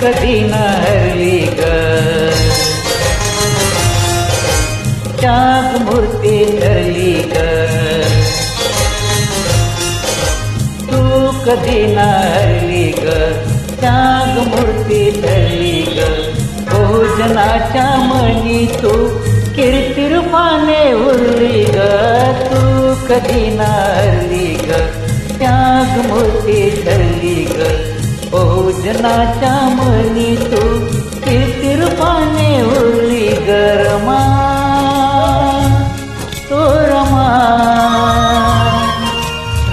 कधी न हरली ग, त्याग मूर्ती ठरली ग, तू कधी न हरली ग, त्याग मूर्ती ठरली ग. बहुजनाच्या मनी तू कीर्तिरूपाने उरली ग, तू कधी न हरली ग, त्याग मूर्ती ठरली ग. बहुजनाच्या मनी तू कीर्तिरूपाने उरली ग. रमा तो रमा,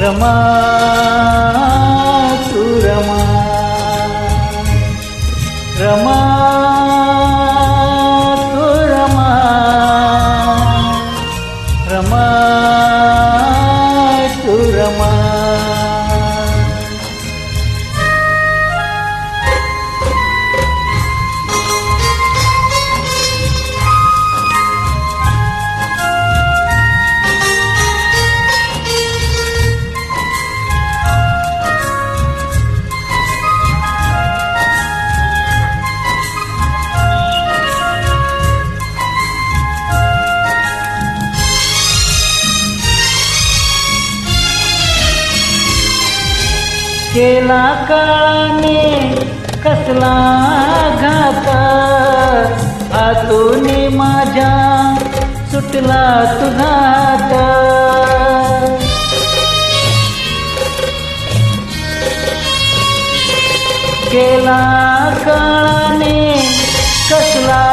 रमा तू रमा, रमा तू रमा, रमा तू रमा. केला काळाने कसला घात, हातून माझ्या सुटला तुझा हात. केला काळाने कसला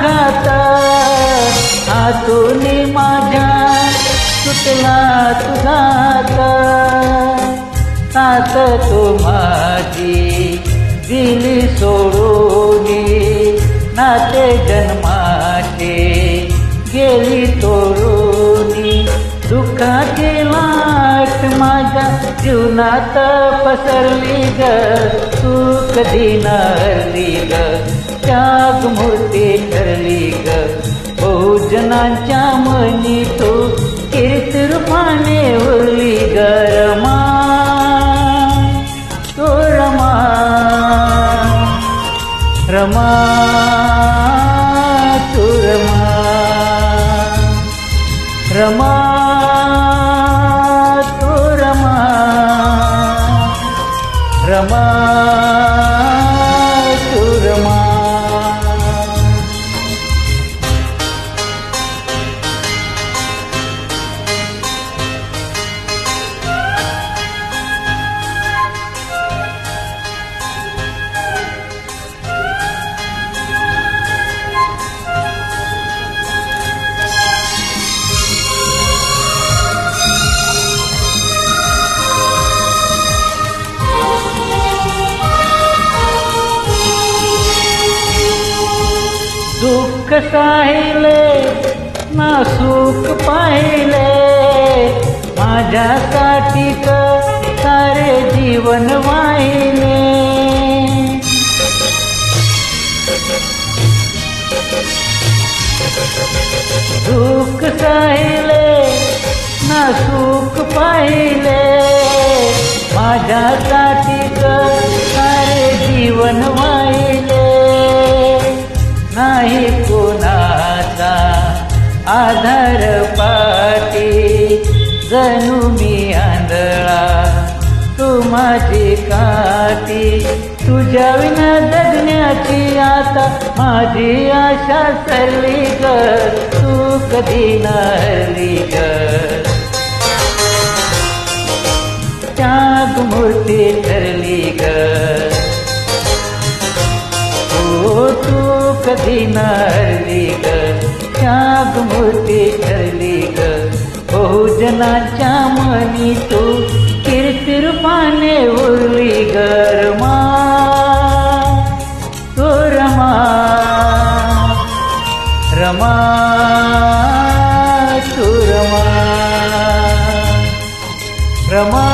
घात, हातून माझ्या सुटला तुझा हात. साथ तू माझी दिली सोडूनी, नाते जन्माचे गेली तोडूनी. दुःखाची लाट माझ्या जीवनात पसरली ग, तू कधी न हरली ग, त्याग मूर्ती ठरली ग. बहुजनांच्या मनी तू कीर्तिरूपाने उरली ग. रमा तो रमा, रमा तू रमा, रमा तू रमा, रमा तू रमा. दुःख साहिले ना सुख पाहिले, माझ्यासाठी सारे जीवन वाहिले. दुःख साहिले ना सुख पाहिले, माझ्यासाठी सारे जीवन वाहिले. नाही कोणाचा आधार पाठी, जणू मी आंधळा तू माझी काठी. तुझ्या विना जगण्याची आता माझी आशा सरली ग, तू कधी न हरली ग, त्याग मूर्ती ठरली ग. तू कधी न हरली ग, त्याग मूर्ती ठरली ग. बहुजनाच्या मनी तू कीर्तिरूपाने उरली ग. रमा तो रमा, रमा तू रमा, रमा